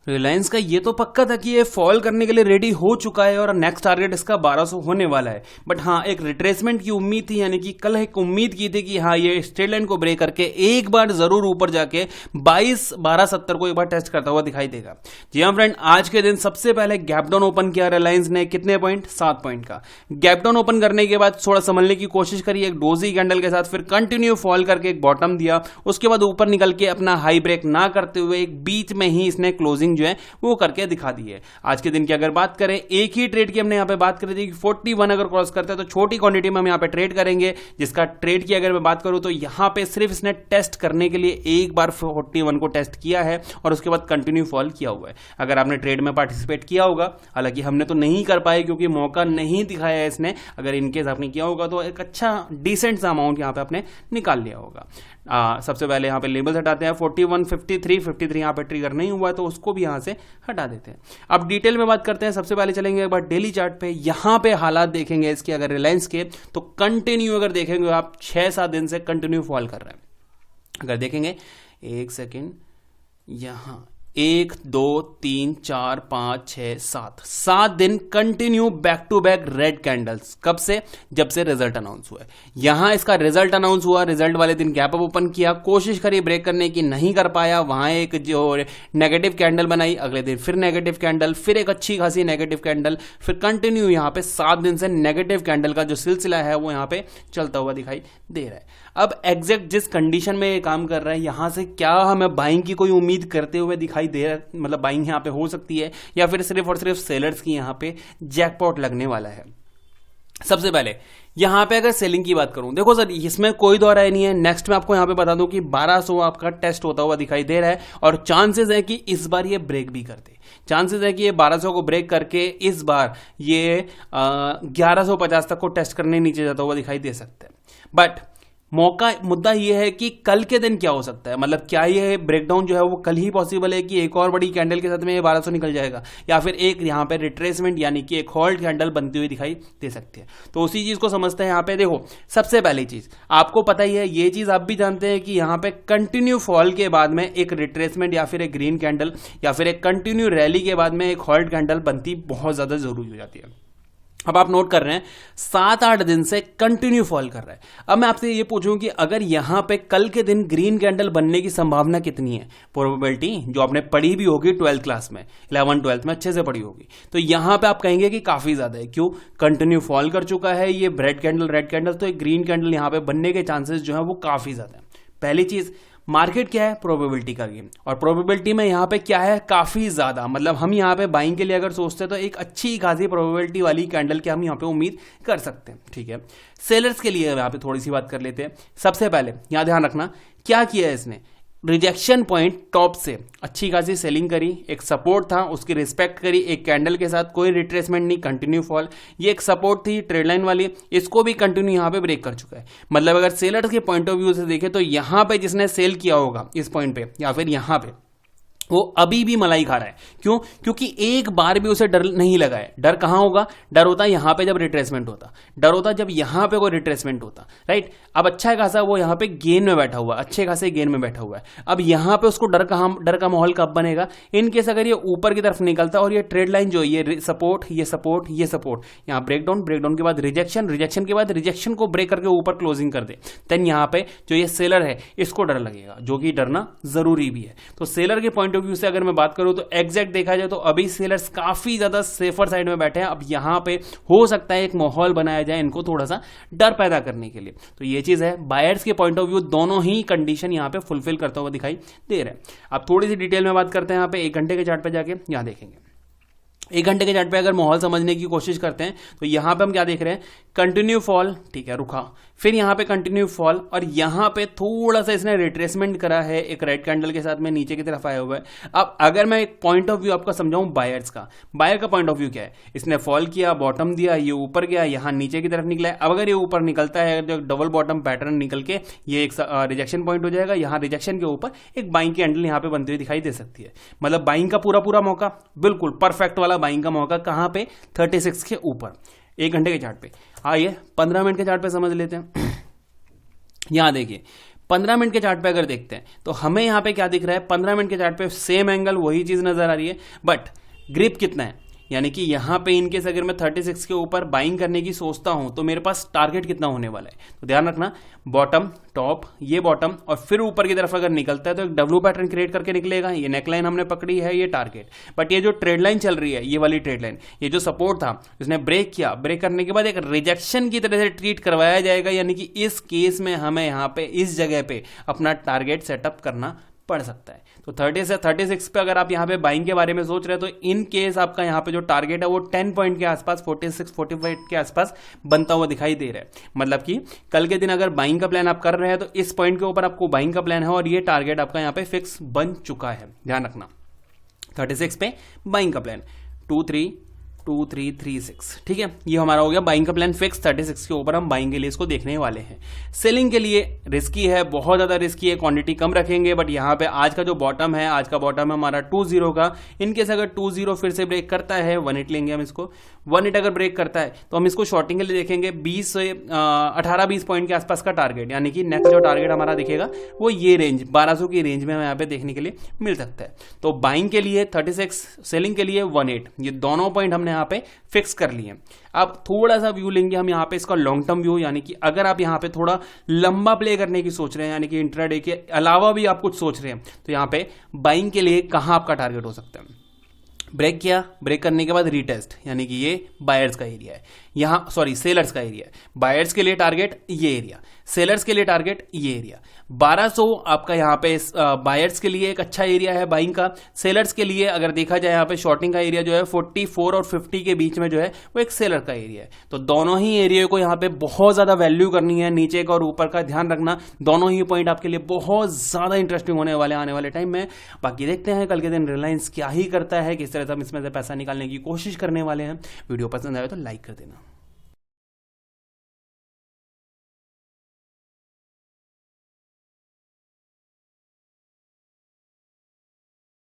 रिलायंस का ये तो पक्का था कि ये फॉल करने के लिए रेडी हो चुका है और नेक्स्ट टारगेट इसका 1200 होने वाला है। बट हाँ, एक रिट्रेसमेंट की उम्मीद थी, यानी कि कल एक उम्मीद की थी कि हाँ ये स्ट्रेट लाइन को ब्रेक करके एक बार जरूर ऊपर जाके 1270 को एक बार टेस्ट करता हुआ दिखाई देगा। जी हाँ फ्रेंड, आज के दिन सबसे पहले गैप डाउन ओपन किया रिलायंस ने, कितने पॉइंट? 7 पॉइंट का। गैप डाउन ओपन करने के बाद थोड़ा संभलने की कोशिश करी एक डोजी कैंडल के साथ, फिर कंटिन्यू फॉल करके एक बॉटम दिया, उसके बाद ऊपर निकल के अपना हाई ब्रेक ना करते हुए एक बीच में ही इसने क्लोजिंग जो है वो करके दिखा दी है। आज के दिन की अगर बात करें, एक ही ट्रेड की हमने यहां पे बात करी थी कि 41 अगर क्रॉस करते हैं तो छोटी क्वांटिटी में हम यहां पे ट्रेड करेंगे, जिसका ट्रेड की अगर मैं बात करूं तो यहां पे सिर्फ इसने टेस्ट करने के लिए एक बार 41 को टेस्ट किया है और उसके बाद कंटिन्यू फॉल किया हुआ है। अगर आपने ट्रेड में पार्टिसिपेट किया होगा, हालांकि हमने तो नहीं कर पाए क्योंकि मौका नहीं दिखाया है इसने, अगर इनकेस आपने किया होगा तो एक अच्छा डिसेंट सा अमाउंट यहां पे आपने निकाल लिया होगा। सबसे पहले यहां पे लेबल्स हटाते हैं, 41, 53 यहां पे ट्रिगर नहीं हुआ तो उसको भी यहां से हटा देते हैं। अब डिटेल में बात करते हैं। सबसे पहले चलेंगे एक बार डेली चार्ट पे, यहां पे हालात देखेंगे इसके अगर रिलायंस के, तो कंटिन्यू अगर देखेंगे आप 6-7 दिन से कंटिन्यू फॉल कर रहा है। अगर देखेंगे, एक सेकेंड, यहां 1 2 3 4 5 6 7 दिन continue back to back red candles. कब से? जब से रिजल्ट अनाउंस हुआ है। यहां इसका रिजल्ट अनाउंस हुआ, रिजल्ट वाले दिन गैप अप ओपन किया, कोशिश करी ब्रेक करने की, नहीं कर पाया, वहां एक जो नेगेटिव कैंडल बनाई, अगले दिन फिर नेगेटिव कैंडल, फिर एक अच्छी खासी नेगेटिव कैंडल, फिर कंटिन्यू यहां पे 7 दिन से नेगेटिव कैंडल का जो सिलसिला है वो यहां पे चलता हुआ दिखाई दे रहा है। अब एग्जैक्ट जिस कंडीशन में ये काम कर रहा है, यहां से क्या हमें बाइंग की कोई उम्मीद करते हुए दिखाई दे रहा है? मतलब बाइंग यहां पे हो सकती है या फिर सिर्फ और सिर्फ सेलर्स की यहां पे जैकपॉट लगने वाला है? सबसे पहले यहां पे अगर सेलिंग की बात करूं, देखो सर इसमें कोई दो राय नहीं है। नेक्स्ट में आपको यहां पे बता दूं कि 1200 आपका टेस्ट होता हुआ दिखाई दे रहा है और चांसेस है कि इस बार ये ब्रेक भी कर दे। चांसेस है कि ये 1200 को ब्रेक करके इस बार ये 1150 तक को टेस्ट करने नीचे जाता हुआ दिखाई दे सकता है। बट मुद्दा यह है कि कल के दिन क्या हो सकता है, मतलब क्या ये ब्रेकडाउन जो है वो कल ही पॉसिबल है कि एक और बड़ी कैंडल के साथ में ये 1200 निकल जाएगा, या फिर एक यहां पे रिट्रेसमेंट यानी कि एक होल्ड कैंडल बनती हुई दिखाई दे सकती है। तो उसी चीज को समझते हैं। यहां पे देखो, सबसे पहली चीज आपको पता ही है, ये चीज आप भी जानते हैं कि यहां पे कंटिन्यू फॉल के बाद में एक रिट्रेसमेंट या फिर एक ग्रीन कैंडल या फिर एक कंटिन्यू रैली के बाद में एक होल्ड कैंडल बनती बहुत ज्यादा जरूरी हो जाती है। अब आप नोट कर रहे हैं 7-8 दिन से कंटिन्यू फॉल कर रहा है। अब मैं आपसे ये पूछूं कि अगर यहां पे कल के दिन ग्रीन कैंडल बनने की संभावना कितनी है? प्रोबेबिलिटी जो आपने पढ़ी भी होगी 12th क्लास में, 11-12th में अच्छे से पढ़ी होगी, तो यहां पे आप कहेंगे कि काफी ज्यादा है। क्यों? कंटिन्यू फॉल कर चुका है ये रेड कैंडल, तो एक ग्रीन कैंडल यहां पे बनने के चांसेस जो है वो काफी ज्यादा है। पहली चीज, मार्केट क्या है? प्रोबेबिलिटी का गेम, और प्रोबेबिलिटी में यहां पे क्या है? काफी ज्यादा। मतलब हम यहां पे बाइंग के लिए अगर सोचते हैं तो एक अच्छी खासी प्रोबेबिलिटी वाली कैंडल की हम यहां पे उम्मीद कर सकते हैं। ठीक है, सेलर्स के लिए यहां पे थोड़ी सी बात कर लेते हैं। सबसे पहले यहां ध्यान रखना क्या किया है इसने, रिजेक्शन पॉइंट टॉप से अच्छी खासी सेलिंग करी, एक सपोर्ट था उसकी रिस्पेक्ट करी, एक कैंडल के साथ कोई रिट्रेसमेंट नहीं, कंटिन्यू फॉल। ये एक सपोर्ट थी ट्रेड लाइन वाली, इसको भी कंटिन्यू यहां पे ब्रेक कर चुका है। मतलब अगर सेलर्स के पॉइंट ऑफ व्यू से देखें तो यहां पे जिसने सेल किया होगा इस पॉइंट पे या फिर यहां पे, वो अभी भी मलाई खा रहा है। क्यों? क्योंकि एक बार भी उसे डर नहीं लगा है। डर कहां होगा? डर होता है यहां पे जब रिट्रेसमेंट होता, डर होता जब यहां पे कोई रिट्रेसमेंट होता, राइट। अब अच्छा खासा वो यहां पे गेन में बैठा हुआ, अच्छे खासे गेन में बैठा हुआ है। अब यहां पे उसको डर का माहौल कब बनेगा? इनकेस अगर ये ऊपर की तरफ निकलता और ये ट्रेड लाइन जो ये सपोर्ट, ये सपोर्ट, ये सपोर्ट, यहां ब्रेकडाउन के बाद रिजेक्शन के बाद रिजेक्शन को ब्रेक करके ऊपर क्लोजिंग कर दे, देन यहां पे जो ये सेलर है इसको डर लगेगा, जो कि डरना जरूरी भी है। तो सेलर के पॉइंट ऑफ व्यू से अगर मैं बात करूं तो एग्जैक्ट देखा जाए तो अभी सेलर्स काफी ज्यादा सेफर साइड में बैठे हैं। अब यहां पे हो सकता है एक माहौल बनाया जाए इनको थोड़ा सा डर पैदा करने के लिए। तो ये चीज है, बायर्स के पॉइंट ऑफ व्यू दोनों ही कंडीशन यहां पे फुलफिल करता हुआ दिखाई दे रहा है। अब थोड़ी सी डिटेल में बात करते हैं। यहां पे 1 घंटे के चार्ट पे जाके यहां देखेंगे, 1 घंटे के चार्ट पे अगर माहौल समझने की कोशिश करते हैं तो यहां पे हम क्या देख रहे हैं? कंटिन्यू फॉल, ठीक है, रुका, फिर यहां पे कंटिन्यू फॉल, और यहां पे थोड़ा सा इसने रिट्रेसमेंट करा है एक रेड कैंडल के साथ में नीचे की तरफ आया हुआ है। अब अगर मैं एक पॉइंट ऑफ व्यू आपको समझाऊं बायर्स का, बायर का पॉइंट ऑफ व्यू क्या है? इसने फॉल किया, बॉटम दिया, ये ऊपर गया, यहां नीचे की तरफ निकला है। अब अगर ये ऊपर निकलता है तो डबल बॉटम पैटर्न निकल के ये एक रिजेक्शन पॉइंट हो जाएगा। यहां रिजेक्शन के ऊपर एक बाइंग की कैंडल यहां पे बनती हुई दिखाई दे सकती है। मतलब बाइंग का पूरा मौका, बिल्कुल परफेक्ट वाला बाइंग का मौका कहां पे? 36 के ऊपर 1 घंटे के चार्ट पे। आइए 15 मिनट के चार्ट पे समझ लेते हैं। यहां देखिए 15 मिनट के चार्ट पे अगर देखते हैं तो हमें यहाँ पे क्या दिख रहा है, 15 मिनट के चार्ट पे सेम एंगल वही चीज नजर आ रही है, बट ग्रिप कितना है, यानी कि यहाँ पे इनकेस अगर मैं 36 के ऊपर बाइंग करने की सोचता हूं तो मेरे पास टारगेट कितना होने वाला है। तो ध्यान रखना, बॉटम टॉप, ये बॉटम और फिर ऊपर की तरफ अगर निकलता है तो एक डब्ल्यू पैटर्न क्रिएट करके निकलेगा। ये नेकलाइन हमने पकड़ी है, ये टारगेट, बट ये जो ट्रेड लाइन चल रही है, ये वाली ट्रेड लाइन, ये जो सपोर्ट था उसने ब्रेक किया, ब्रेक करने के बाद एक रिजेक्शन की तरह से ट्रीट करवाया जाएगा, यानी कि इस केस में हमें यहाँ पे इस जगह पे अपना टारगेट सेटअप करना पड़ सकता है। तो 30 से 36 पे अगर आप यहाँ पे बाइंग के बारे में सोच रहे हैं तो इन केस आपका यहाँ पे जो टारगेट है वो 10 पॉइंट के आसपास 46-45 के आसपास बनता हुआ दिखाई दे रहा है। मतलब कि कल के दिन अगर बाइंग का प्लान आप कर रहे हैं तो इस पॉइंट के ऊपर आपको बाइंग का प्लान है और ये टारगेट आपका यहाँ पे फिक्स बन चुका है। ध्यान रखना 36 पे बाइंग का प्लान 2336, ठीक है, ये हमारा हो गया बाइंग का प्लान फिक्स। 36 के ऊपर हम बाइंग के लिए इसको देखने वाले हैं। सेलिंग के लिए रिस्की है, बहुत ज्यादा रिस्की है, क्वांटिटी कम रखेंगे, बट यहाँ पे आज का जो बॉटम है, आज का बॉटम है हमारा 20 का। इनकेस अगर 20 फिर से ब्रेक करता है, 18 लेंगे हम इसको, 18 अगर ब्रेक करता है तो हम इसको शॉर्टिंग के लिए देखेंगे 20 से 18-20 पॉइंट के आसपास का टारगेट, यानी कि नेक्स्ट जो टारगेट हमारा दिखेगा वो ये रेंज 1200 की रेंज में हमें यहाँ पे देखने के लिए मिल सकता है। तो बाइंग के लिए 36, सेलिंग के लिए 18, ये दोनों पॉइंट हमने यहाँ पे फिक्स कर लिए। अब थोड़ा सा व्यू लेंगे हम यहाँ पे इसका लॉन्ग टर्म व्यू, यानी कि अगर आप यहाँ पे थोड़ा लंबा प्ले करने की सोच रहे हैं, यानी कि इंट्राडे के अलावा भी आप कुछ सोच रहे हैं, तो यहाँ पे बाइंग के लिए कहाँ आपका टारगेट हो सकता है। ब्रेक किया, ब्रेक करने के बाद रीटेस्ट, यानी कि ये बायर्स का एरिया है, यहाँ सॉरी सेलर्स का एरिया है। बायर्स के लिए टारगेट ये एरिया, सेलर्स के लिए टारगेट ये एरिया। 1200 आपका यहाँ पे बायर्स के लिए एक अच्छा एरिया है बाइंग का। सेलर्स के लिए अगर देखा जाए यहाँ पे शॉर्टिंग का एरिया जो है 44 और 50 के बीच में जो है वो एक सेलर का एरिया है। तो दोनों ही एरिया को यहाँ पे बहुत ज्यादा वैल्यू करनी है, नीचे का और ऊपर का ध्यान रखना। दोनों ही पॉइंट आपके लिए बहुत ज्यादा इंटरेस्टिंग होने वाले आने वाले टाइम में। बाकी देखते हैं कल के दिन रिलायंस क्या ही करता है, किस तरह से हम इसमें से पैसा निकालने की कोशिश करने वाले हैं। वीडियो पसंद आए तो लाइक कर देना।